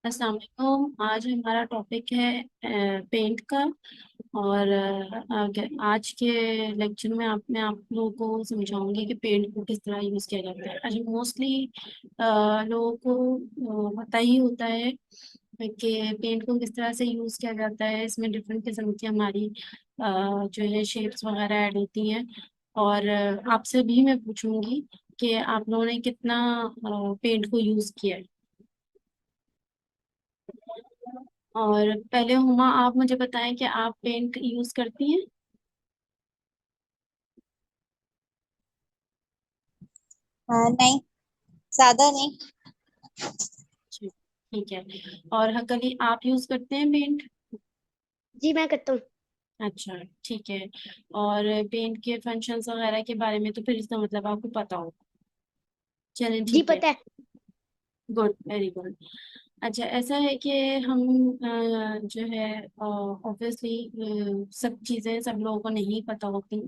अस्सलाम वालेकुम। आज हमारा टॉपिक है पेंट का। और आज के लेक्चर में मैं आप लोगों को समझाऊंगी कि पेंट को किस तरह यूज़ किया जाता है। अच्छा, मोस्टली लोगों को पता ही होता है कि पेंट को किस तरह से यूज़ किया जाता है। इसमें डिफरेंट किस्म की हमारी जो है शेप्स वगैरह ऐड होती हैं। और आपसे भी मैं पूछूंगी कि आप लोगों ने कितना पेंट को यूज़ किया है। और पहले हुमा, आप मुझे बताएं कि आप पेंट यूज करती हैं। हाँ, नहीं, ज्यादा नहीं। जी, ठीक है। और हकली, आप यूज करते हैं पेंट? जी, मैं करता हूँ। अच्छा, ठीक है। और पेंट के फंक्शंस वगैरह के बारे में तो फिर इसका मतलब आपको पता हो। चलें, जी, ठीक है। पता है। Good, very good. अच्छा, ऐसा है कि हम जो है ऑब्वियसली सब चीज़ें सब लोगों को नहीं पता होती।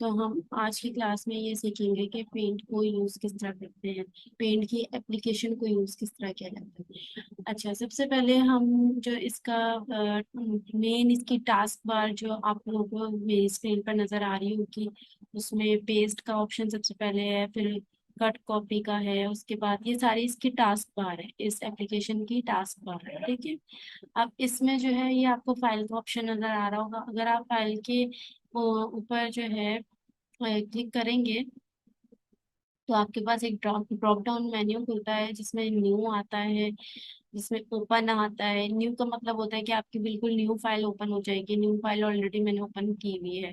तो हम आज की क्लास में ये सीखेंगे कि पेंट को यूज़ किस तरह करते हैं, पेंट की एप्लीकेशन को यूज़ किस तरह किया जाता है। अच्छा, सबसे पहले हम जो इसका मेन इसकी टास्क बार जो आप लोगों को मेरी स्क्रीन पर नज़र आ रही होगी, उसमें पेस्ट का ऑप्शन सबसे पहले है, फिर कट कॉपी का है, उसके बाद ये सारी इसकी टास्क बार है, इस एप्लीकेशन की टास्क बार है, ठीक है। अब इसमें जो है ये आपको फाइल का ऑप्शन नजर आ रहा होगा। अगर आप फाइल के ऊपर जो है क्लिक करेंगे तो आपके पास एक ड्रॉप ड्रॉप डाउन मेन्यू खुलता है जिसमें न्यू आता है, जिसमें ओपन आता है। न्यू का मतलब होता है कि आपकी बिल्कुल न्यू फाइल ओपन हो जाएगी। न्यू फाइल ऑलरेडी मैंने ओपन की हुई है,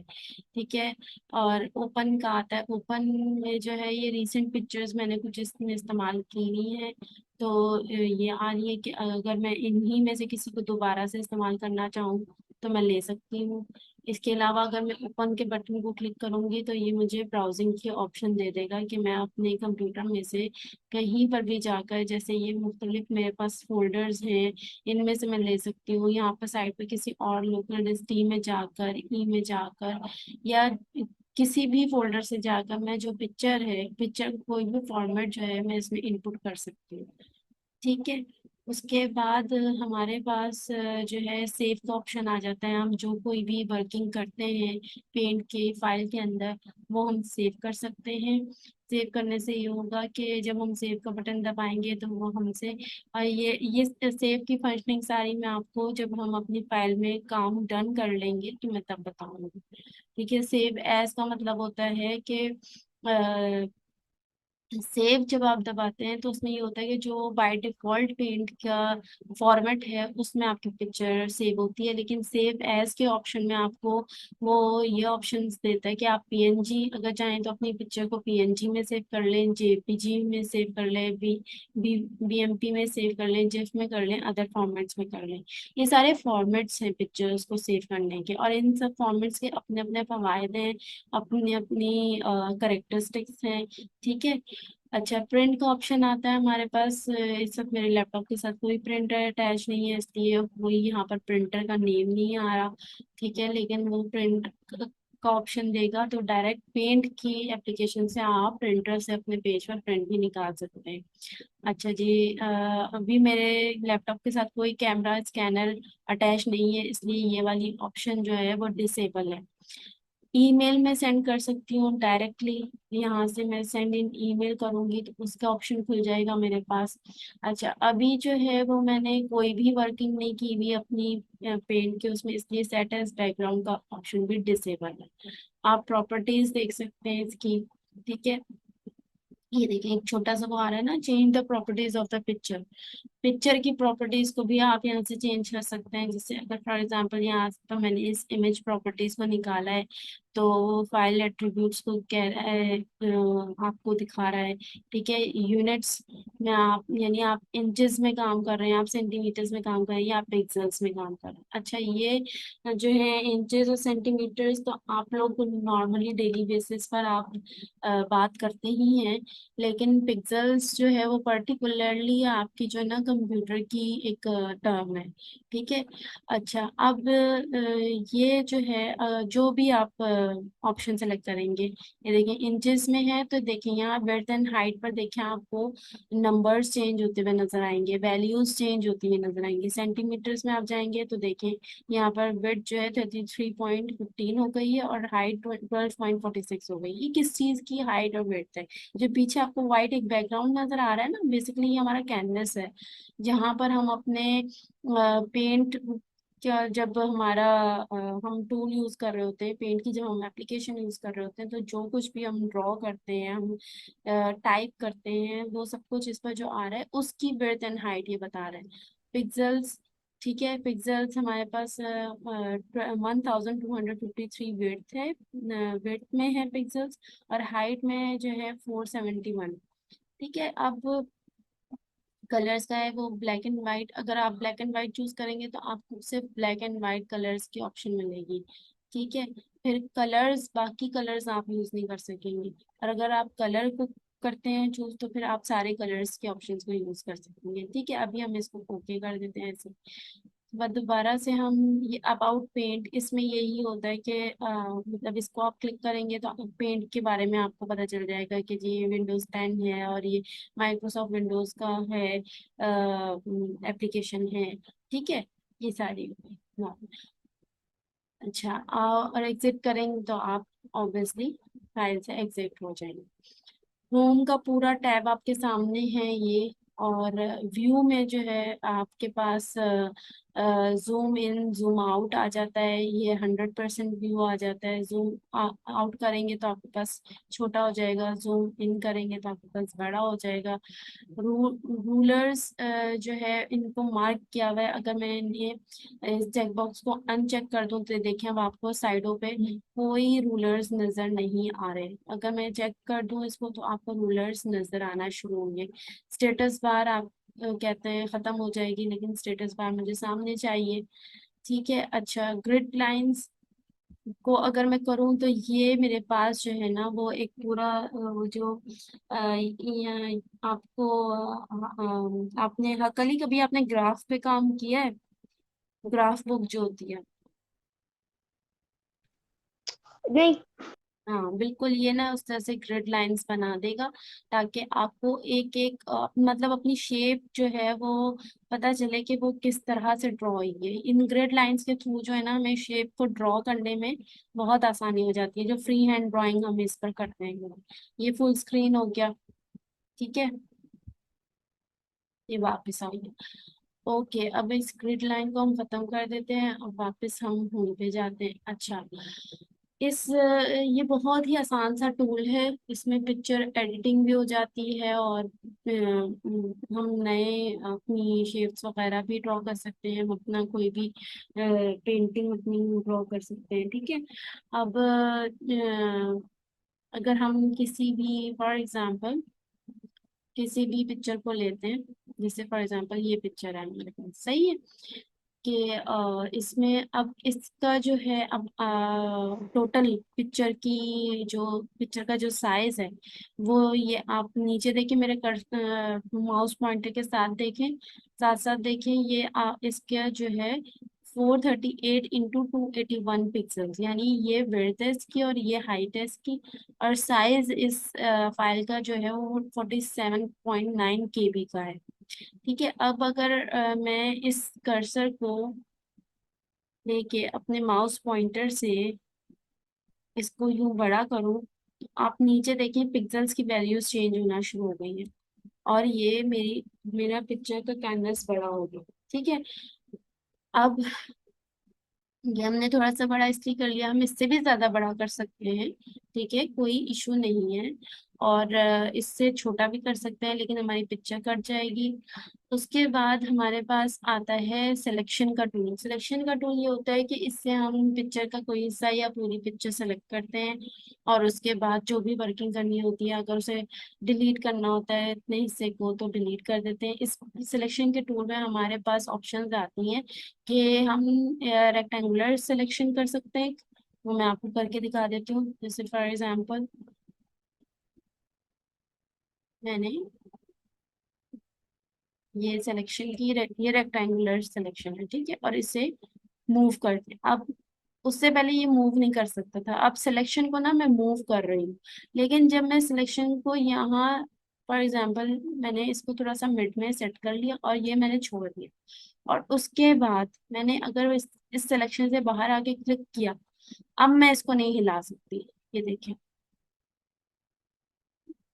ठीक है। और ओपन का आता है, ओपन में जो है ये रीसेंट पिक्चर्स मैंने कुछ इसमें इस्तेमाल की हुई है। तो ये आ रही है कि अगर मैं इन्हीं में से किसी को दोबारा से इस्तेमाल करना चाहूँ तो मैं ले सकती हूँ। इसके अलावा अगर मैं ओपन के बटन को क्लिक करूंगी तो ये मुझे ब्राउजिंग की ऑप्शन दे देगा कि मैं अपने कंप्यूटर में से कहीं पर भी जाकर, जैसे ये मुख्तलिफ मेरे पास फोल्डर्स हैं, इनमें से मैं ले सकती हूँ। यहाँ पर साइड पे किसी और लोकल डिस्टी में जाकर, ई में जाकर, या किसी भी फोल्डर से जाकर मैं जो पिक्चर है, पिक्चर कोई भी फॉर्मेट जो है मैं इसमें इनपुट कर सकती हूँ, ठीक है। उसके बाद हमारे पास जो है सेव का ऑप्शन आ जाता है। हम जो कोई भी वर्किंग करते हैं पेंट के फाइल के अंदर, वो हम सेव कर सकते हैं। सेव करने से ये होगा कि जब हम सेव का बटन दबाएंगे तो वो हमसे ये सेव की फंक्शनिंग सारी मैं आपको जब हम अपनी फाइल में काम डन कर लेंगे तो मैं तब बताऊंगी, ठीक है। सेव एज का मतलब होता है कि सेव जब आप दबाते हैं तो उसमें ये होता है कि जो बाय डिफॉल्ट पेंट का फॉर्मेट है उसमें आपकी पिक्चर सेव होती है, लेकिन सेव एज के ऑप्शन में आपको वो ये ऑप्शंस देता है कि आप पीएनजी अगर चाहें तो अपनी पिक्चर को पीएनजी में सेव कर लें, जेपीजी में सेव कर लें, बी बीएमपी में सेव कर लें, जिफ में कर लें, अदर फॉर्मेट्स में कर लें। ये सारे फॉर्मेट्स हैं पिक्चर्स को सेव करने के, और इन सब फॉर्मेट्स के अपने अपने फवायद हैं, अपनी अपनी करेक्टरिस्टिक्स हैं, ठीक है। अच्छा, प्रिंट का ऑप्शन आता है हमारे पास। इस वक्त मेरे लैपटॉप के साथ कोई प्रिंटर अटैच नहीं है, इसलिए कोई यहाँ पर प्रिंटर का नेम नहीं आ रहा, ठीक है। लेकिन वो प्रिंट का ऑप्शन देगा तो डायरेक्ट पेंट की एप्लीकेशन से आप प्रिंटर से अपने पेज पर प्रिंट भी निकाल सकते हैं। अच्छा जी, अभी मेरे लैपटॉप के साथ कोई कैमरा स्कैनर अटैच नहीं है, इसलिए ये वाली ऑप्शन जो है वो डिसेबल है। ईमेल में सेंड कर सकती हूँ डायरेक्टली, यहाँ से मैं सेंड इन ईमेल करूंगी तो उसका ऑप्शन खुल जाएगा मेरे पास। अच्छा, अभी जो है वो मैंने कोई भी वर्किंग नहीं की हुई अपनी पेंट के उसमें, इसलिए सेट एज बैकग्राउंड का ऑप्शन भी डिसेबल है। आप प्रॉपर्टीज देख सकते हैं इसकी, ठीक है। ये देखिए एक छोटा सा वो आ रहा है ना, change the properties of the picture. Picture की प्रॉपर्टीज को भी आप यहाँ से चेंज कर सकते हैं। जैसे अगर फॉर एग्जांपल यहाँ पर मैंने इस इमेज प्रॉपर्टीज को निकाला है तो फाइल एट्रीब्यूट्स को कह रहा है, आपको दिखा रहा है, ठीक है। यूनिट्स में आप, यानी आप इंचेस में काम कर रहे हैं, आप सेंटीमीटर्स में काम कर रहे हैं, या आप पिक्सल्स में काम कर रहे हैं। अच्छा, ये जो है इंचेस और सेंटीमीटर्स तो आप लोग नॉर्मली डेली बेसिस पर आप बात करते ही हैं, लेकिन पिक्सेल्स जो है वो पर्टिकुलरली आपकी जो है ना कंप्यूटर की एक टर्म है, ठीक है। अच्छा, अब ये जो है जो भी आप ऑप्शन सेलेक्ट करेंगे। ये देखिए इंचेस में है, तो देखिए यहाँ विड्थ एंड हाइट पर देखिए आपको नंबर्स चेंज होते हुए नजर आएंगे, वैल्यूज चेंज होती हुई नजर आएंगी। सेंटीमीटर्स में आप जाएंगे तो देखें यहाँ पर विड्थ जो है 33.15 हो गई है और हाइट 12.46 हो गई। ये किस चीज की हाइट और विड्थ है? जो पीछे आपको व्हाइट एक बैकग्राउंड नजर आ रहा है ना, बेसिकली ये हमारा कैनवस है, जहाँ पर हम अपने पेंट क्या, जब हमारा हम टूल यूज कर रहे होते हैं, पेंट की जब हम एप्लीकेशन यूज कर रहे होते हैं, तो जो कुछ भी हम ड्रॉ करते हैं, हम टाइप करते हैं, वो सब कुछ इस पर जो आ रहा है उसकी विड्थ एंड हाइट ये बता रहे हैं। पिक्सेल्स, ठीक है, पिक्सेल्स हमारे पास 1253 विड्थ है, विड्थ में है पिक्सेल्स, और हाइट में जो है 471। ठीक है, अब कलर्स का है वो ब्लैक एंड वाइट। अगर आप ब्लैक एंड वाइट चूज करेंगे तो आपको सिर्फ ब्लैक एंड वाइट कलर्स की ऑप्शन मिलेगी। ठीक है, फिर कलर्स, बाकी कलर्स आप यूज नहीं कर सकेंगे। और अगर आप कलर को करते हैं चूज, तो फिर आप सारे कलर्स के ऑप्शंस को यूज कर सकेंगे। ठीक है, अभी हम इसको ओके कर देते हैं ऐसे। बाद दोबारा से हम ये अबाउट पेंट, इसमें यही होता है कि मतलब इसको आप क्लिक करेंगे तो पेंट के बारे में आपको पता चल जाएगा कि जी ये विंडोज 10 है और ये माइक्रोसॉफ्ट विंडोज का है एप्लीकेशन है। ठीक है, ये सारी हाँ। अच्छा, और एग्जिट करेंगे तो आप ऑब्वियसली फाइल से एग्जिट हो जाएंगे। होम का पूरा टैब आपके सामने है ये, और व्यू में जो है आपके पास जूम इन जूम आउट आ जाता है, ये 100% व्यू आ जाता है। जूम आउट करेंगे तो आपके पास छोटा हो जाएगा, जूम इन करेंगे तो आपके पास बड़ा हो जाएगा। रूलर्स जो है इनको मार्क किया हुआ है, अगर मैं ये इस चेक बॉक्स को अनचेक कर दूं तो देखिए अब आपको साइडों पे कोई रूलर्स नजर नहीं आ रहे। अगर मैं चेक कर दूं इसको तो आपको रूलर्स नजर आना शुरू होंगे। स्टेटस बार आप कहते हैं खत्म हो जाएगी, लेकिन स्टेटस बार मुझे सामने चाहिए। ठीक है, अच्छा, ग्रिड लाइंस को अगर मैं करूँ तो ये मेरे पास जो है ना वो एक पूरा वो जो आपको आपने, हाँ, कल ही कभी आपने ग्राफ पे काम किया है? ग्राफ बुक जो होती है, नहीं। हाँ बिल्कुल, ये ना उस तरह से ग्रिड लाइंस बना देगा, ताकि आपको एक एक मतलब अपनी शेप जो है वो पता चले कि वो किस तरह से ड्रॉ हुई है। इन ग्रिड लाइंस के थ्रू जो है ना हमें शेप को ड्रॉ करने में बहुत आसानी हो जाती है, जो फ्री हैंड ड्राइंग हम इस पर करते हैं। ये फुल स्क्रीन हो गया। ठीक है, ये वापस आ गया। ओके, अब इस ग्रिड लाइन को हम खत्म कर देते हैं और वापस हम होम पे जाते हैं। अच्छा, ये बहुत ही आसान सा टूल है, इसमें पिक्चर एडिटिंग भी हो जाती है, और हम नए अपनी शेप्स वगैरह भी ड्रॉ कर सकते हैं, हम अपना कोई भी पेंटिंग अपनी ड्रॉ कर सकते हैं। ठीक है, अब अगर हम किसी भी फॉर एग्जांपल किसी भी पिक्चर को लेते हैं, जैसे फॉर एग्जांपल ये पिक्चर है मेरे पास, सही है कि इसमें अब इसका जो है अब टोटल पिक्चर की जो पिक्चर का जो साइज है वो, ये आप नीचे देखें मेरे कर माउस पॉइंटर के साथ देखें, साथ साथ देखें, ये इसका जो है 438 × 281 पिक्सल्स, यानी ये विड्थ है इसकी और ये हाइट है इसकी, और साइज इस फाइल का जो है वो 47.9 KB का है। ठीक है, अब अगर मैं इस कर्सर को लेके अपने माउस पॉइंटर से इसको यूं बड़ा करूं, तो आप नीचे देखें पिक्सेल्स की वैल्यूज चेंज होना शुरू हो गई है, और ये मेरा पिक्चर का कैनवस बड़ा हो गया। ठीक है, अब ये हमने थोड़ा सा बड़ा इसलिए कर लिया, हम इससे भी ज्यादा बड़ा कर सकते हैं। ठीक है, कोई इशू नहीं है, और इससे छोटा भी कर सकते हैं, लेकिन हमारी पिक्चर कट जाएगी। उसके बाद हमारे पास आता है सिलेक्शन का टूल। सिलेक्शन का टूल ये होता है कि इससे हम पिक्चर का कोई हिस्सा या पूरी पिक्चर सेलेक्ट करते हैं, और उसके बाद जो भी वर्किंग करनी होती है, अगर उसे डिलीट करना होता है इतने हिस्से को तो डिलीट कर देते हैं। इस सिलेक्शन के टूल में हमारे पास ऑप्शंस आती हैं कि हम रेक्टेंगुलर सिलेक्शन कर सकते हैं, वो मैं आपको करके दिखा देती हूँ। जैसे फॉर एग्जांपल मैंने ये सिलेक्शन की ये रेक्टेंगुलर सिलेक्शन है, ठीक है, और इसे मूव करते हैं। अब उससे पहले ये मूव नहीं कर सकता था। अब सिलेक्शन को ना मैं मूव कर रही हूँ, लेकिन जब मैं सिलेक्शन को यहाँ, फॉर एग्जांपल मैंने इसको थोड़ा सा मिड में सेट कर लिया और ये मैंने छोड़ दिया, और उसके बाद मैंने अगर इस सिलेक्शन से बाहर आके क्लिक किया, अब मैं इसको नहीं हिला सकती। ये देखिए,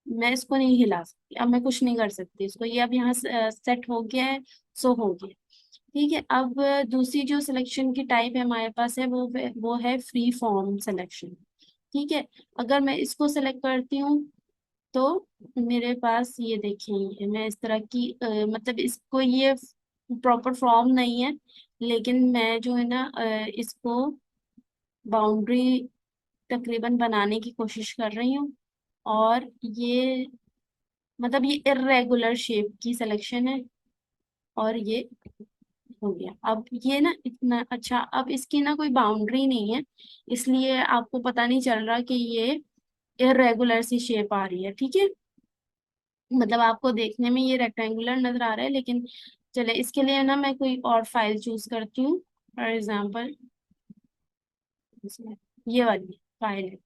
मैं इसको नहीं हिला सकती, अब मैं कुछ नहीं कर सकती इसको, ये अब यहाँ सेट हो गया है, सो हो गया। ठीक है, अब दूसरी जो सिलेक्शन की टाइप है हमारे पास है, वो है फ्री फॉर्म सिलेक्शन। ठीक है, अगर मैं इसको सेलेक्ट करती हूँ तो मेरे पास ये देखिए, मैं इस तरह की मतलब इसको ये प्रॉपर फॉर्म नहीं है, लेकिन मैं जो है ना इसको बाउंड्री तकरीबन बनाने की कोशिश कर रही हूँ। और ये मतलब ये इर्रेगुलर शेप की सिलेक्शन है, और ये हो गया। अब ये ना इतना अच्छा, अब इसकी ना कोई बाउंड्री नहीं है, इसलिए आपको पता नहीं चल रहा कि ये इर्रेगुलर सी शेप आ रही है। ठीक है, मतलब आपको देखने में ये रेक्टेंगुलर नजर आ रहा है, लेकिन चले इसके लिए ना मैं कोई और फाइल चूज करती हूँ। फॉर एग्जाम्पल ये वाली फाइल है,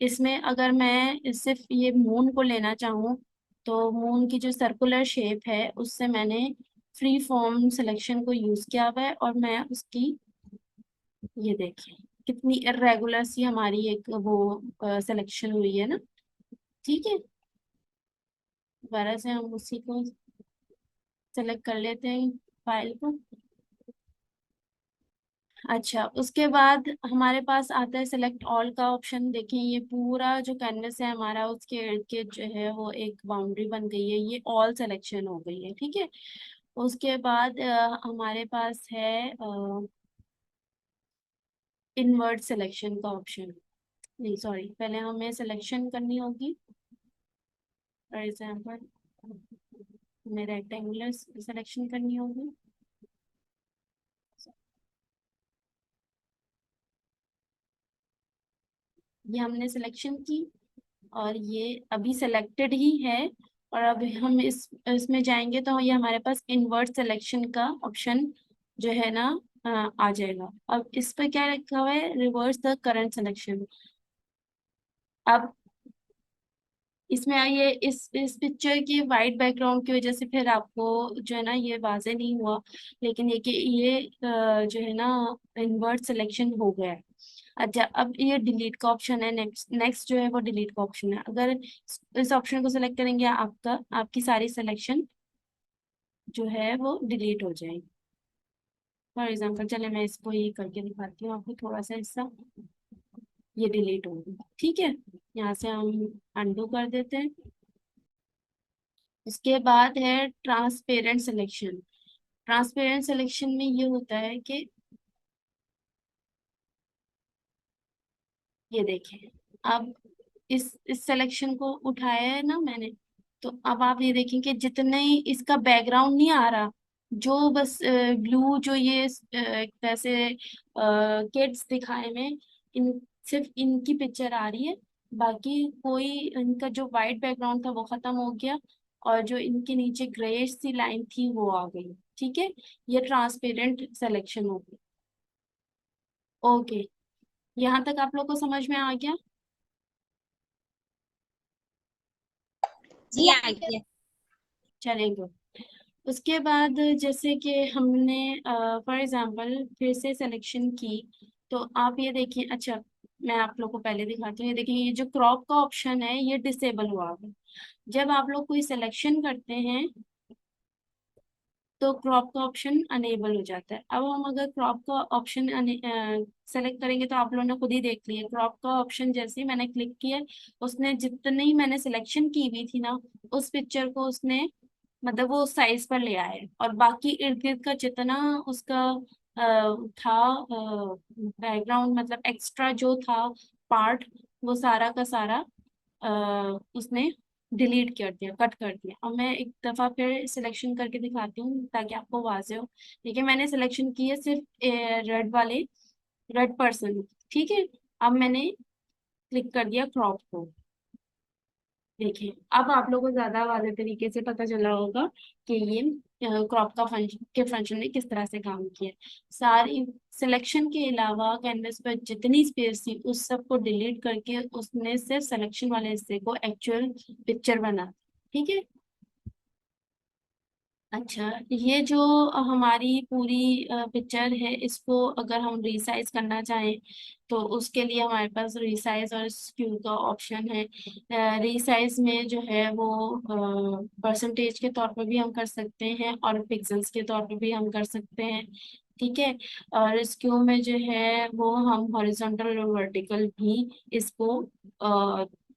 इसमें अगर मैं सिर्फ ये मून को लेना चाहूँ, तो मून की जो सर्कुलर शेप है उससे मैंने फ्री फॉर्म सिलेक्शन को यूज किया हुआ है, और मैं उसकी, ये देखिए कितनी इरेगुलर सी हमारी एक वो सिलेक्शन हुई है ना। ठीक है, दोबारा से हम उसी को सेलेक्ट कर लेते हैं, फाइल को। अच्छा, उसके बाद हमारे पास आता है सिलेक्ट ऑल का ऑप्शन। देखें, ये पूरा जो कैनवस है हमारा, उसके इर्द गिर्द जो है वो एक बाउंड्री बन गई है, ये ऑल सिलेक्शन हो गई है। ठीक है, उसके बाद हमारे पास है इनवर्ट सिलेक्शन का ऑप्शन। नहीं सॉरी, पहले हमें सिलेक्शन करनी होगी। फॉर एग्जाम्पल हमें रेक्टेंगुलर सिलेक्शन करनी होगी। ये हमने सिलेक्शन की, और ये अभी सिलेक्टेड ही है, और अब हम इसमें जाएंगे तो ये हमारे पास इनवर्ट सिलेक्शन का ऑप्शन जो है ना आ जाएगा। अब इस पर क्या रखा हुआ है, रिवर्स द करंट सिलेक्शन। अब इसमें आइए, इस पिक्चर की वाइट बैकग्राउंड की वजह से फिर आपको जो है ना ये वाजे नहीं हुआ, लेकिन ये कि ये जो है ना इनवर्ट सिलेक्शन हो गया है। अच्छा, अब ये डिलीट का ऑप्शन है, नेक्स्ट नेक्स्ट जो है वो डिलीट का ऑप्शन है। अगर इस ऑप्शन को सिलेक्ट करेंगे, आपकी सारी सिलेक्शन जो है वो डिलीट हो जाएगी। फॉर एग्जाम्पल चले मैं इसको ये करके दिखाती हूँ आपको थोड़ा सा हिस्सा, ये डिलीट हो गई। ठीक है, यहाँ से हम अनडू कर देते हैं। इसके बाद है ट्रांसपेरेंट सिलेक्शन। ट्रांसपेरेंट सिलेक्शन में ये होता है कि ये देखें, अब इस सिलेक्शन को उठाया है ना मैंने, तो अब आप ये देखें कि जितने ही इसका बैकग्राउंड नहीं आ रहा, जो बस ब्लू जो ये एक तरह से किड्स दिखाए में, इन सिर्फ इनकी पिक्चर आ रही है, बाकी कोई इनका जो वाइट बैकग्राउंड था वो खत्म हो गया, और जो इनके नीचे ग्रेइश सी लाइन थी वो आ गई। ठीक है, ये ट्रांसपेरेंट सिलेक्शन हो गई। ओके, यहाँ तक आप लोग को समझ में आ गया। जी आ गया। चलेगा, उसके बाद जैसे कि हमने फॉर एग्जांपल फिर से सिलेक्शन की, तो आप ये देखिए। अच्छा, मैं आप लोग को पहले दिखाती हूँ, ये देखिए ये जो क्रॉप का ऑप्शन है ये डिसेबल हुआ है। जब आप लोग कोई सिलेक्शन करते हैं तो क्रॉप का ऑप्शन अनेबल हो जाता है। अब हम अगर क्रॉप का ऑप्शन सेलेक्ट करेंगे, तो आप लोगों ने खुद ही देख लिया, क्रॉप का ऑप्शन जैसे ही मैंने क्लिक किया, उसने जितनी ही मैंने सिलेक्शन की हुई थी ना, उस पिक्चर को उसने मतलब वो साइज पर ले आए, और बाकी इर्द गिर्द का जितना उसका था बैकग्राउंड, मतलब एक्स्ट्रा जो था पार्ट, वो सारा का सारा उसने डिलीट कर दिया, कट कर दिया। अब मैं एक दफा फिर सिलेक्शन करके दिखाती हूँ ताकि आपको वाजे हो। देखिए, मैंने सिलेक्शन की है सिर्फ रेड वाले, रेड पर्सन। ठीक है, अब मैंने क्लिक कर दिया क्रॉप को। देखिए, अब आप लोगों को ज्यादा वाले तरीके से पता चला होगा कि ये क्रॉप का फंक्शन के फंक्शन ने किस तरह से काम किया। सारी सिलेक्शन के अलावा कैनवस पर जितनी स्पेस थी उस सब को डिलीट करके उसने सिर्फ सिलेक्शन वाले हिस्से को एक्चुअल पिक्चर बना। ठीक है। अच्छा, ये जो हमारी पूरी पिक्चर है, इसको अगर हम रिसाइज करना चाहें तो उसके लिए हमारे पास रिसाइज और स्क्यू का ऑप्शन है। रिसाइज में जो है वो परसेंटेज के तौर पर भी हम कर सकते हैं और पिक्सेल्स के तौर पर भी हम कर सकते हैं। ठीक है। और स्क्यू में जो है वो हम हॉरिजॉन्टल और वर्टिकल भी इसको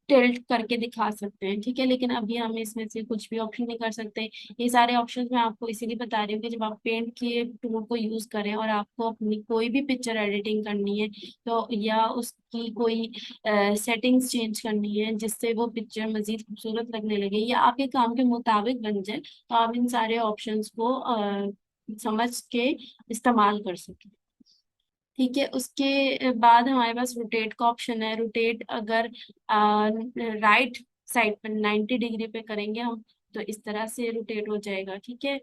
टिल्ट करके दिखा सकते हैं। ठीक है, लेकिन अभी हम इसमें से कुछ भी ऑप्शन नहीं कर सकते। ये सारे ऑप्शंस मैं आपको इसीलिए बता रही हूँ कि जब आप पेंट के टूल को यूज करें और आपको अपनी कोई भी पिक्चर एडिटिंग करनी है तो या उसकी कोई सेटिंग्स चेंज करनी है जिससे वो पिक्चर मजीद खूबसूरत लगने लगे या आपके काम के मुताबिक बन जाए, तो आप इन सारे ऑप्शंस को समझ के इस्तेमाल कर सकें। ठीक है, उसके बाद हमारे पास रोटेट का ऑप्शन है। रोटेट अगर राइट साइड पर 90 डिग्री पे करेंगे हम तो इस तरह से रोटेट हो जाएगा। ठीक है।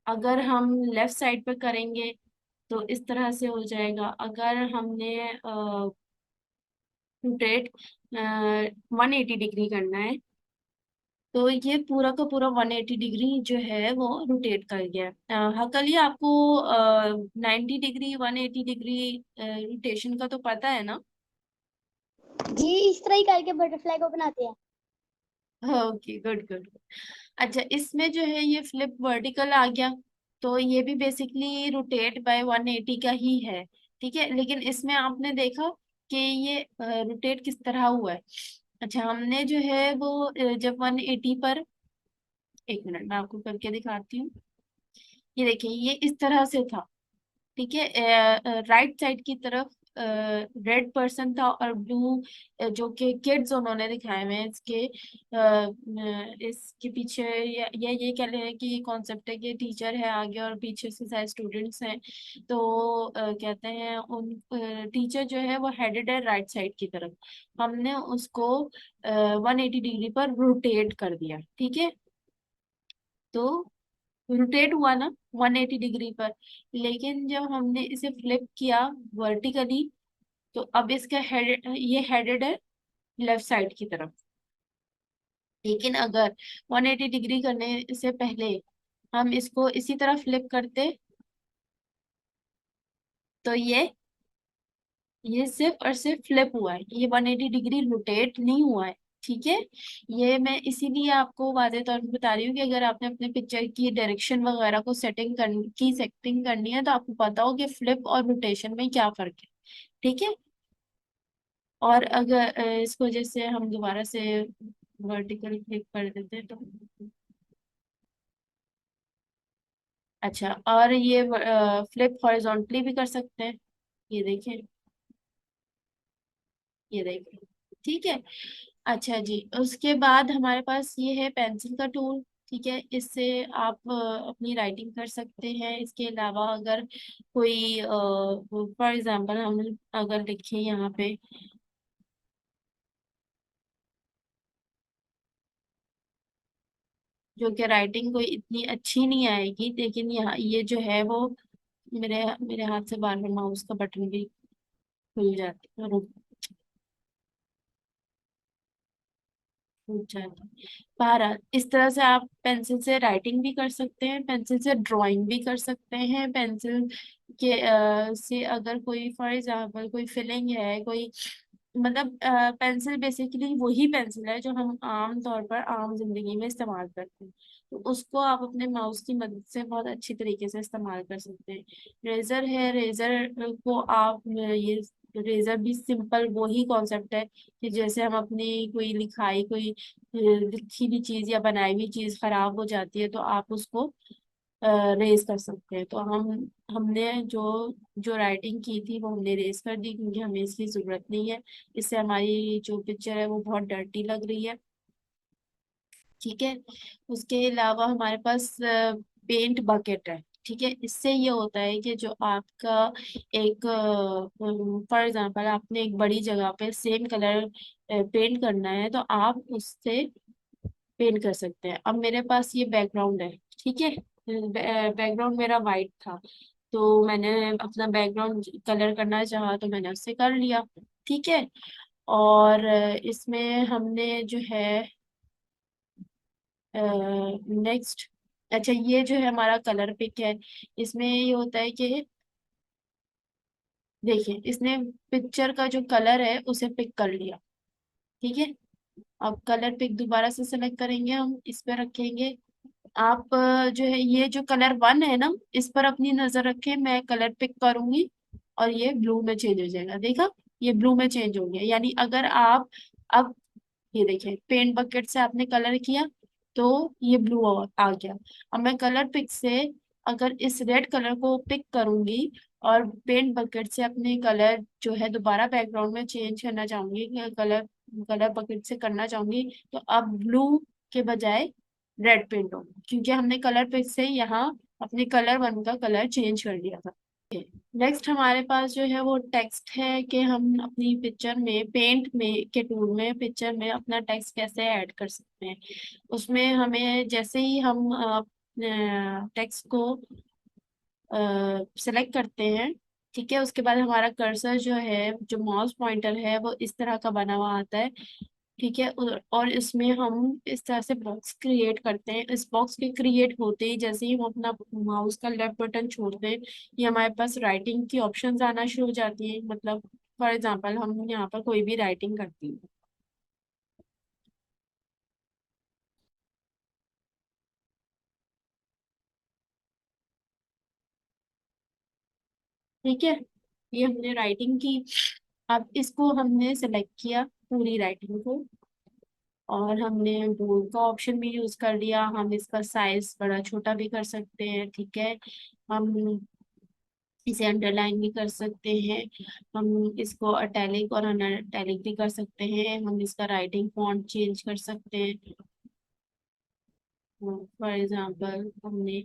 अगर हम लेफ्ट साइड पर करेंगे तो इस तरह से हो जाएगा। अगर हमने रोटेट 180 डिग्री करना है तो ये पूरा का पूरा 180 डिग्री जो है वो रोटेट कर गया। हाँ, कल ही आपको 90 डिग्री 180 डिग्री रोटेशन का तो पता है ना। जी इस तरह ही करके बटरफ्लाई को बनाते हैं। Okay, good good. अच्छा, इसमें जो है ये फ्लिप वर्टिकल आ गया तो ये भी बेसिकली रोटेट बाय 180 का ही है। ठीक है, लेकिन इसमें आपने देखा कि ये रोटेट किस तरह हुआ है। अच्छा, हमने जो है वो जब 180 पर, एक मिनट मैं आपको करके दिखाती हूँ। ये देखिए, ये इस तरह से था। ठीक है, राइट साइड की तरफ रेड पर्सन था और ब्लू जो कि किड्स उन्होंने दिखाए हुए हैं इसके इसके पीछे या ये कह रहे हैं कि ये कॉन्सेप्ट है कि टीचर है आगे और पीछे से सारे स्टूडेंट्स हैं। तो कहते हैं उन टीचर जो है वो हेडेड है राइट साइड की तरफ। हमने उसको 180 डिग्री पर रोटेट कर दिया। ठीक है, तो रोटेट हुआ ना 180 डिग्री पर। लेकिन जब हमने इसे फ्लिप किया वर्टिकली तो अब इसका हेड ये हेडेड है लेफ्ट साइड की तरफ। लेकिन अगर 180 डिग्री करने से पहले हम इसको इसी तरह फ्लिप करते तो ये सिर्फ और सिर्फ फ्लिप हुआ है, ये 180 डिग्री रोटेट नहीं हुआ है। ठीक है। ये मैं इसीलिए आपको वाज़ेह तौर पे बता रही हूँ कि अगर आपने अपने पिक्चर की डायरेक्शन वगैरह को सेटिंग करनी है तो आपको पता हो कि फ्लिप और रोटेशन में क्या फर्क है। ठीक है। और अगर इसको जैसे हम दोबारा से वर्टिकल क्लिक कर देते हैं तो, अच्छा, और ये फ्लिप हॉरिजॉन्टली भी कर सकते हैं। ये देखें, ये देखें। ठीक है। अच्छा जी, उसके बाद हमारे पास ये है पेंसिल का टूल। ठीक है, इससे आप अपनी राइटिंग कर सकते हैं। इसके अलावा अगर कोई फॉर एग्जांपल हम अगर लिखें यहाँ पे जो कि राइटिंग कोई इतनी अच्छी नहीं आएगी, लेकिन यहाँ ये जो है वो मेरे मेरे हाथ से बार बार माउस का बटन भी खुल जाता है, रुक छूट जाता है। बहरहाल इस तरह से आप पेंसिल से राइटिंग भी कर सकते हैं, पेंसिल से ड्राइंग भी कर सकते हैं। पेंसिल के से अगर कोई फॉर एग्जांपल कोई फिलिंग है कोई, मतलब पेंसिल बेसिकली वही पेंसिल है जो हम आम तौर पर आम जिंदगी में इस्तेमाल करते हैं। तो उसको आप अपने माउस की मदद से बहुत अच्छी तरीके से इस्तेमाल कर सकते हैं। रेजर है, रेजर को आप ये रेजर भी सिंपल वही कॉन्सेप्ट है कि जैसे हम अपनी कोई लिखाई कोई लिखी हुई चीज या बनाई हुई चीज खराब हो जाती है तो आप उसको रेज कर सकते हैं। तो हमने जो जो राइटिंग की थी वो हमने रेज कर दी क्योंकि हमें इसकी जरूरत नहीं है। इससे हमारी जो पिक्चर है वो बहुत डर्टी लग रही है। ठीक है। उसके अलावा हमारे पास पेंट बकेट है। ठीक है, इससे ये होता है कि जो आपका एक फॉर एग्जांपल आपने एक बड़ी जगह पे सेम कलर पेंट करना है तो आप उससे पेंट कर सकते हैं। अब मेरे पास ये बैकग्राउंड है, ठीक है, बैकग्राउंड मेरा वाइट था, तो मैंने अपना बैकग्राउंड कलर करना चाहा तो मैंने उससे कर लिया। ठीक है, और इसमें हमने जो है नेक्स्ट, अच्छा ये जो है हमारा कलर पिक है। इसमें ये होता है कि देखिए इसने पिक्चर का जो कलर है उसे पिक कर लिया। ठीक है, अब कलर पिक दोबारा से सेलेक्ट करेंगे, हम इस पे रखेंगे। आप जो है ये जो कलर वन है ना, इस पर अपनी नजर रखें, मैं कलर पिक करूंगी और ये ब्लू में चेंज हो जाएगा। देखा, ये ब्लू में चेंज हो गया। यानी अगर आप अब ये देखें पेंट बकेट से आपने कलर किया तो ये ब्लू आ गया। अब मैं कलर पिक से अगर इस रेड कलर को पिक करूंगी और पेंट बकेट से अपने कलर जो है दोबारा बैकग्राउंड में चेंज करना चाहूंगी, कलर कलर बकेट से करना चाहूंगी, तो अब ब्लू के बजाय रेड पेंट होगा, क्योंकि हमने कलर पिक से यहाँ अपने कलर वन का कलर चेंज कर लिया था। नेक्स्ट हमारे पास जो है वो टेक्स्ट है कि हम अपनी पिक्चर में पेंट में के टूल में पिक्चर में अपना टेक्स्ट कैसे ऐड कर सकते हैं। उसमें हमें जैसे ही हम टेक्स्ट को सेलेक्ट करते हैं, ठीक है, उसके बाद हमारा कर्सर जो है, जो माउस पॉइंटर है, वो इस तरह का बना हुआ आता है। ठीक है, और इसमें हम इस तरह से बॉक्स क्रिएट करते हैं। इस बॉक्स के क्रिएट होते ही जैसे ही हम अपना माउस का लेफ्ट बटन छोड़ते हैं, ये हमारे पास राइटिंग की ऑप्शंस आना शुरू हो जाती है। मतलब फॉर एग्जांपल हम यहाँ पर कोई भी राइटिंग करती हैं, ठीक है, ये हमने राइटिंग की। अब इसको हमने सेलेक्ट किया पूरी राइटिंग को, और हमने बोल्ड का ऑप्शन भी यूज कर लिया। हम इसका साइज बड़ा छोटा भी कर सकते हैं, ठीक है, हम इसे अंडरलाइन भी कर सकते हैं, हम इसको अटैलिक और अनअटैलिक भी कर सकते हैं, हम इसका राइटिंग फॉन्ट चेंज कर सकते हैं। फॉर एग्जांपल हमने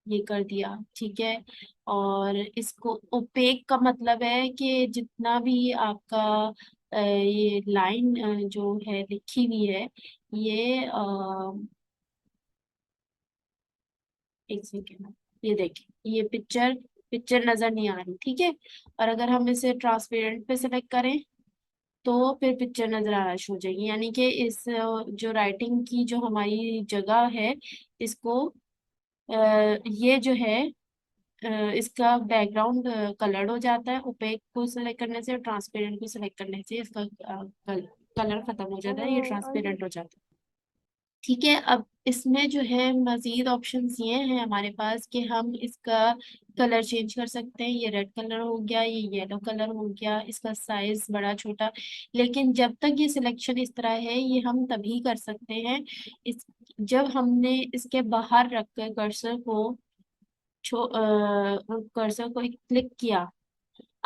ये कर दिया, ठीक है, और इसको ओपेक का मतलब है कि जितना भी आपका ये लाइन जो है लिखी हुई है, ये एक सेकेंड, ये देखिए ये पिक्चर पिक्चर नजर नहीं आ रही, ठीक है। और अगर हम इसे ट्रांसपेरेंट पे सेलेक्ट करें तो फिर पिक्चर नजर आना शुरू हो जाएगी। यानी कि इस जो राइटिंग की जो हमारी जगह है, इसको ये जो है इसका बैकग्राउंड कलर्ड हो जाता है। ओपेक को सिलेक्ट करने से और ट्रांसपेरेंट को सिलेक्ट करने से इसका कलर खत्म हो जाता है, ये और ट्रांसपेरेंट हो जाता है। ठीक है, अब इसमें जो है मजीद ऑप्शंस ये हैं हमारे पास कि हम इसका कलर चेंज कर सकते हैं। ये रेड कलर हो गया, ये येलो कलर हो गया, इसका साइज बड़ा छोटा। लेकिन जब तक ये सिलेक्शन इस तरह है, ये हम तभी कर सकते हैं इस जब हमने इसके बाहर रख कर कर्सर को क्लिक किया।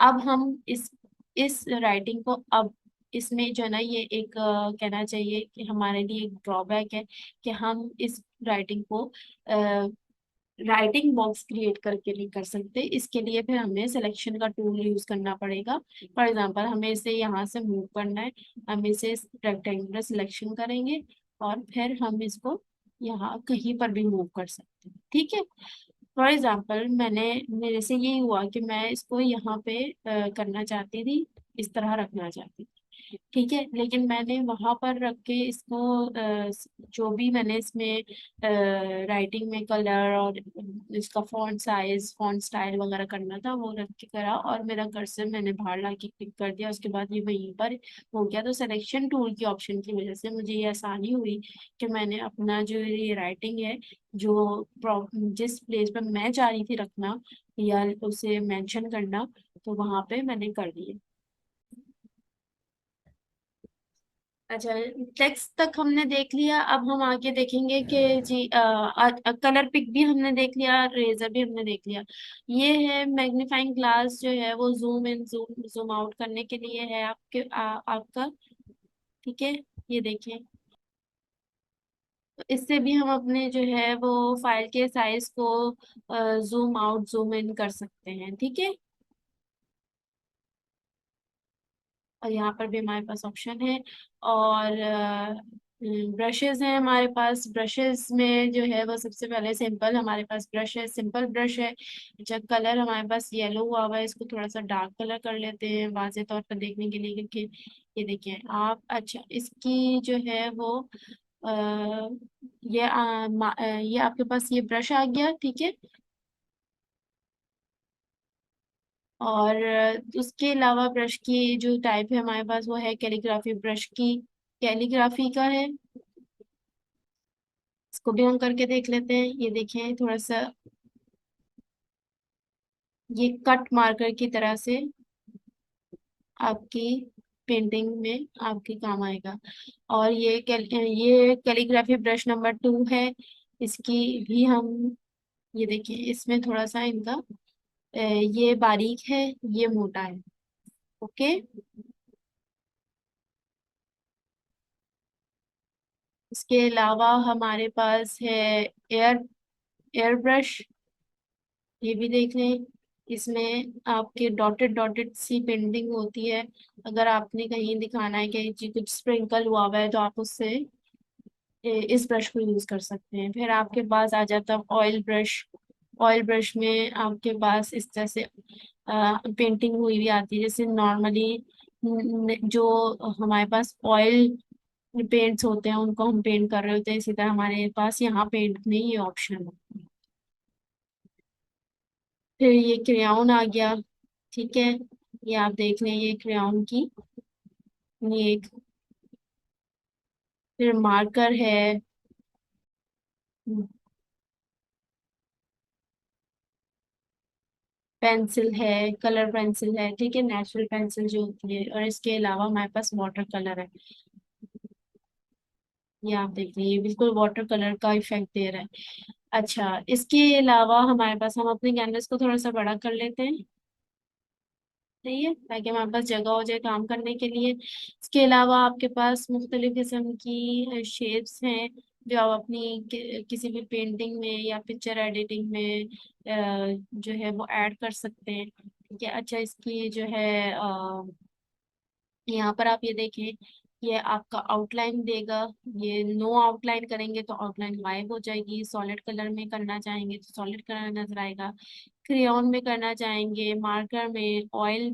अब हम इस राइटिंग को अब इसमें जो है ना, ये एक कहना चाहिए कि हमारे लिए एक ड्रॉबैक है कि हम इस राइटिंग को राइटिंग बॉक्स क्रिएट करके नहीं कर सकते। इसके लिए फिर हमें सिलेक्शन का टूल यूज करना पड़ेगा। फॉर एग्जांपल हमें इसे यहाँ से मूव करना है, हम इसे रेक्टेंगुलर सिलेक्शन करेंगे और फिर हम इसको यहाँ कहीं पर भी मूव कर सकते हैं, ठीक है। फॉर एग्जाम्पल मेरे से यही हुआ कि मैं इसको यहाँ पे करना चाहती थी, इस तरह रखना चाहती थी, ठीक है, लेकिन मैंने वहां पर रख के इसको जो भी मैंने इसमें राइटिंग में कलर और इसका फॉन्ट साइज फॉन्ट स्टाइल वगैरह करना था, वो रख के करा और मेरा कर्सर मैंने बाहर ला के क्लिक कर दिया, उसके बाद ये वहीं पर हो गया। तो सिलेक्शन टूल की ऑप्शन की वजह से मुझे ये आसानी हुई कि मैंने अपना जो ये राइटिंग है, जो जिस प्लेस पर मैं चाह रही थी रखना या उसे मेंशन करना, तो वहां पे मैंने कर दिया। अच्छा, टेक्स्ट तक हमने देख लिया, अब हम आगे देखेंगे कि जी कलर पिक भी हमने देख लिया, रेजर भी हमने देख लिया। ये है मैग्नीफाइंग ग्लास, जो है वो zoom in zoom zoom out करने के लिए है आपका, ठीक है, ये देखिए। तो इससे भी हम अपने जो है वो फाइल के साइज को जूम आउट जूम इन कर सकते हैं, ठीक है। और यहाँ पर भी हमारे पास ऑप्शन है। और ब्रशेस हैं हमारे पास। ब्रशेस में जो है वो सबसे पहले सिंपल हमारे पास ब्रश है, सिंपल ब्रश है। जब कलर हमारे पास येलो हुआ हुआ है, इसको थोड़ा सा डार्क कलर कर लेते हैं वाज़े तौर पर देखने के लिए, क्योंकि ये देखिए आप। अच्छा, इसकी जो है वो ये आपके पास ये ब्रश आ गया, ठीक है। और उसके अलावा ब्रश की जो टाइप है हमारे पास वो है कैलीग्राफी ब्रश की, कैलीग्राफी का है। इसको भी हम करके देख लेते हैं। ये देखें थोड़ा सा, ये कट मार्कर की तरह से आपकी पेंटिंग में आपके काम आएगा। और ये कैलीग्राफी ब्रश नंबर 2 है। इसकी भी हम, ये देखिए इसमें थोड़ा सा इनका ये बारीक है, ये मोटा है। ओके। इसके अलावा हमारे पास है एयर एयर ब्रश। ये भी देख लें। इसमें आपके डॉटेड डॉटेड सी पेंटिंग होती है। अगर आपने कहीं दिखाना है कि जी कुछ स्प्रिंकल हुआ हुआ है, तो आप उससे इस ब्रश को यूज कर सकते हैं। फिर आपके पास आ जाता है ऑयल ब्रश। ऑयल ब्रश में आपके पास इस तरह से पेंटिंग हुई भी आती है, जैसे नॉर्मली जो हमारे पास ऑयल पेंट्स होते हैं उनको हम पेंट कर रहे होते हैं, इसी तरह हमारे पास यहाँ पेंट में ये ऑप्शन है। फिर ये क्रेयॉन आ गया, ठीक है। ये आप देख लें, ये क्रेयॉन की ये एक। फिर मार्कर है, पेंसिल है, कलर पेंसिल है, ठीक है, नेचुरल पेंसिल जो होती है। और इसके अलावा हमारे पास वाटर कलर है। ये आप देख लीजिए, ये बिल्कुल वाटर कलर का इफेक्ट दे रहा है। अच्छा, इसके अलावा हमारे पास, हम अपने कैनवस को थोड़ा सा बड़ा कर लेते हैं, सही है, ताकि हमारे पास जगह हो जाए काम करने के लिए। इसके अलावा आपके पास मुख्तलिफ किस्म की शेप्स हैं, जो आप अपनी किसी भी पेंटिंग में या पिक्चर एडिटिंग में जो है वो ऐड कर सकते हैं, ठीक है। अच्छा, इसकी जो है यहाँ पर आप ये देखें, ये आपका आउटलाइन देगा। ये नो आउटलाइन करेंगे तो आउटलाइन गायब हो जाएगी। सॉलिड कलर में करना चाहेंगे तो सॉलिड कलर नजर आएगा। क्रेयॉन में करना चाहेंगे, मार्कर में, ऑयल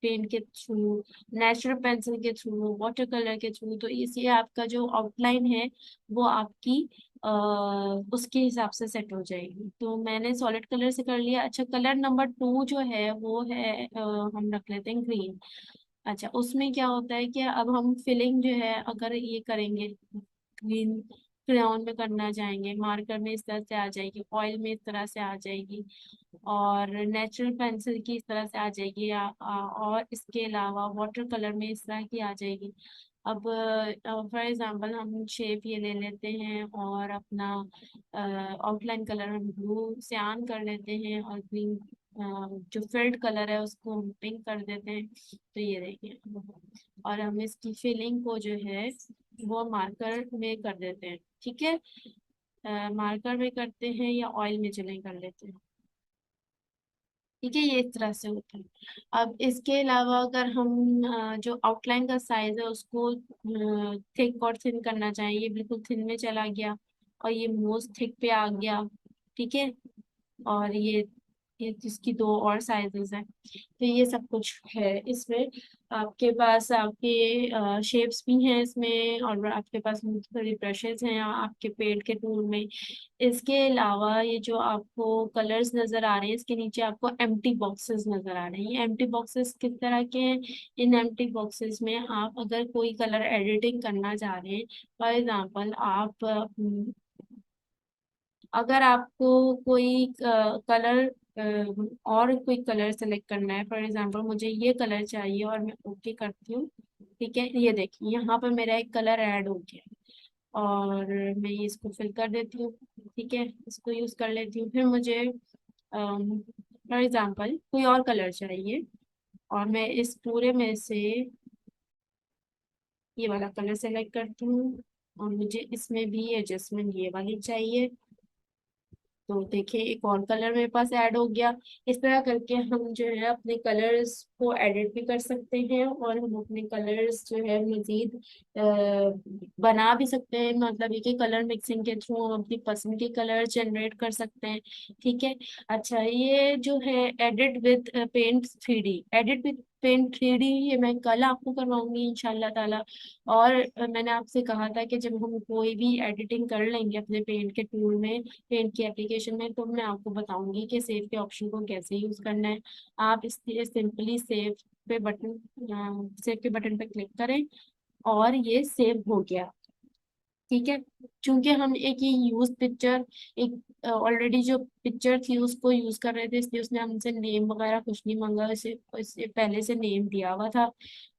पेंट के थ्रू, नेचुरल पेंसिल के थ्रू, वाटर कलर के थ्रू, तो इसलिए आपका जो आउटलाइन है वो आपकी उसके हिसाब से सेट हो जाएगी। तो मैंने सॉलिड कलर से कर लिया। अच्छा, कलर नंबर 2 जो है वो है हम रख लेते हैं ग्रीन। अच्छा, उसमें क्या होता है कि अब हम फिलिंग जो है अगर ये करेंगे, ग्रीन क्रेयॉन में करना चाहेंगे, मार्कर में इस तरह से आ जाएगी, ऑयल में इस तरह से आ जाएगी, और नेचुरल पेंसिल की इस तरह से आ जाएगी, और इसके अलावा वाटर कलर में इस तरह की आ जाएगी। अब फॉर एग्जांपल हम शेप ये ले लेते हैं और अपना आउटलाइन कलर हम ब्लू सियान कर लेते हैं, और ग्रीन जो फिल्ड कलर है उसको हम पिंक कर देते हैं। तो ये देखिए, और हम इसकी फिलिंग को जो है वो मार्कर में कर देते हैं, ठीक है। मार्कर में करते हैं या ऑयल में चले कर लेते हैं, ठीक है। ये इस तरह से होता है। अब इसके अलावा अगर हम जो आउटलाइन का साइज है उसको थिक और थिन करना चाहें, ये बिल्कुल थिन में चला गया, और ये मोस्ट थिक पे आ गया, ठीक है। और ये इसकी दो और साइजेस हैं। तो ये सब कुछ है इसमें। आपके पास आपके शेप्स भी हैं इसमें, और आपके पास मुख्तलिफ ब्रशेस हैं आपके पेंट के टूल में। इसके अलावा ये जो आपको कलर्स नजर आ रहे हैं, इसके नीचे आपको एम्प्टी बॉक्सेस नजर आ रहे हैं। ये एम्प्टी बॉक्सेस किस तरह के हैं? इन एम्प्टी बॉक्सेस में आप अगर कोई कलर एडिटिंग करना चाह रहे हैं, फॉर एग्जांपल आप अगर आपको कोई कलर और कोई कलर सेलेक्ट करना है, फॉर एग्जांपल मुझे ये कलर चाहिए और मैं ओके करती हूँ, ठीक है। ये देखिए यहाँ पर मेरा एक कलर ऐड हो गया, और मैं ये इसको फिल कर देती हूँ, ठीक है, इसको यूज कर लेती हूँ। फिर मुझे फॉर एग्जांपल कोई और कलर चाहिए, और मैं इस पूरे में से ये वाला कलर सेलेक्ट करती हूँ, और मुझे इसमें भी एडजस्टमेंट ये वाली चाहिए। तो देखिए एक और कलर मेरे पास ऐड हो गया। इस तरह करके हम जो है अपने कलर्स को एडिट भी कर सकते हैं, और हम अपने कलर्स जो है मजीद बना भी सकते हैं। मतलब एक ही कलर मिक्सिंग के थ्रू हम अपनी पसंद के कलर जनरेट कर सकते हैं। ठीक है। अच्छा, ये जो है edit with paint 3D, edit with paint 3D, ये मैं कल आपको करवाऊंगी इंशाल्लाह ताला। और मैंने आपसे कहा था कि जब हम कोई भी एडिटिंग कर लेंगे अपने पेंट के टूल में, पेंट की एप्लीकेशन में, तो मैं आपको बताऊंगी कि सेव के ऑप्शन को कैसे यूज करना है। आप इसलिए सिंपली सेव के बटन पे क्लिक करें, और ये सेव हो गया। ठीक है। चूंकि हम एक ये यूज पिक्चर, एक ऑलरेडी जो पिक्चर थी उसको यूज कर रहे थे, इसलिए उसने हमसे नेम वगैरह कुछ नहीं मांगा, इसे पहले से नेम दिया हुआ था।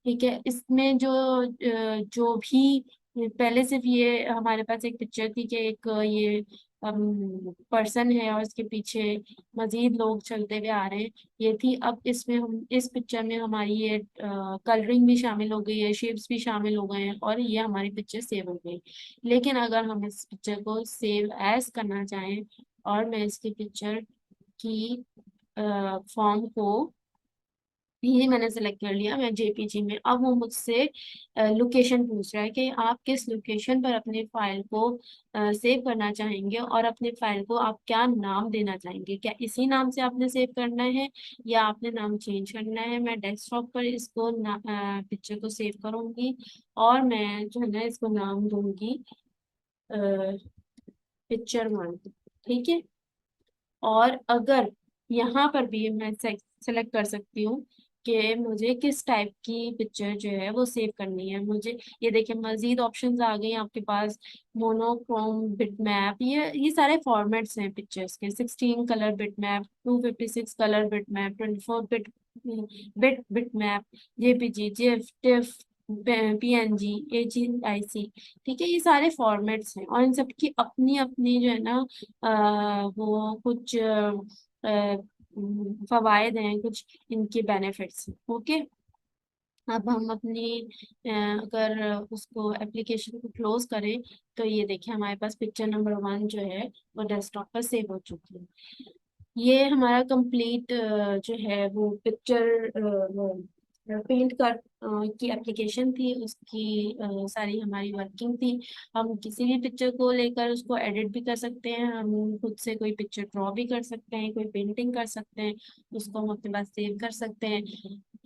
ठीक है। इसमें जो भी पहले सिर्फ ये हमारे पास एक पिक्चर थी कि एक ये पर्सन है और उसके पीछे मजीद लोग चलते हुए आ रहे हैं, ये थी। अब इसमें हम इस पिक्चर में हमारी ये कलरिंग भी शामिल हो गई है, शेप्स भी शामिल हो गए हैं, और ये हमारी पिक्चर सेव हो गई। लेकिन अगर हम इस पिक्चर को सेव एज करना चाहें, और मैं इसकी पिक्चर की फॉर्म को ये मैंने सेलेक्ट कर लिया, मैं जेपीजी में, अब वो मुझसे लोकेशन पूछ रहा है कि आप किस लोकेशन पर अपने फाइल को सेव करना चाहेंगे, और अपने फाइल को आप क्या नाम देना चाहेंगे। क्या इसी नाम से आपने सेव करना है, या आपने नाम चेंज करना है। मैं डेस्कटॉप पर इसको पिक्चर को सेव करूंगी, और मैं जो है ना इसको नाम दूंगी पिक्चर 1। ठीक है। और अगर यहाँ पर भी मैं सेलेक्ट कर सकती हूँ कि मुझे किस टाइप की पिक्चर जो है वो सेव करनी है। मुझे ये देखिए मजीद ऑप्शंस आ गए हैं आपके पास। मोनोक्रोम बिटमैप, ये सारे फॉर्मेट्स हैं पिक्चर्स के। 16 colour bitmap, 256 colour bitmap, 24 bit bitmap, JPG, GIF, TIFF, PNG, एजीआईसी। ठीक है। ये सारे फॉर्मेट्स हैं, और इन सब की अपनी अपनी जो है ना वो कुछ फवायद हैं, कुछ इनके बेनिफिट्स। ओके। अब हम अपनी अगर उसको एप्लीकेशन को क्लोज करें, तो ये देखिए हमारे पास पिक्चर नंबर 1 जो है वो डेस्कटॉप पर सेव हो चुकी है। ये हमारा कंप्लीट जो है वो पिक्चर वो पेंट कर की एप्लीकेशन थी, उसकी सारी हमारी वर्किंग थी। हम किसी भी पिक्चर को लेकर उसको एडिट भी कर सकते हैं, हम खुद से कोई पिक्चर ड्रॉ भी कर सकते हैं, कोई पेंटिंग कर सकते हैं, उसको हम अपने पास सेव कर सकते हैं।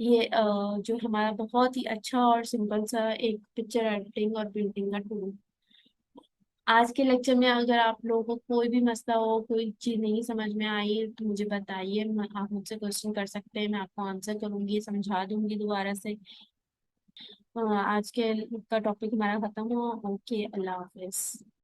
ये जो हमारा बहुत ही अच्छा और सिंपल सा एक पिक्चर एडिटिंग और प्रिंटिंग का टूल। आज के लेक्चर में अगर आप लोगों को कोई भी मसला हो, कोई चीज़ नहीं समझ में आई, तो मुझे बताइए। आप मुझसे क्वेश्चन कर सकते हैं, मैं आपको आंसर करूंगी, समझा दूंगी दोबारा से। आज के का टॉपिक हमारा खत्म हुआ। ओके, अल्लाह हाफिज।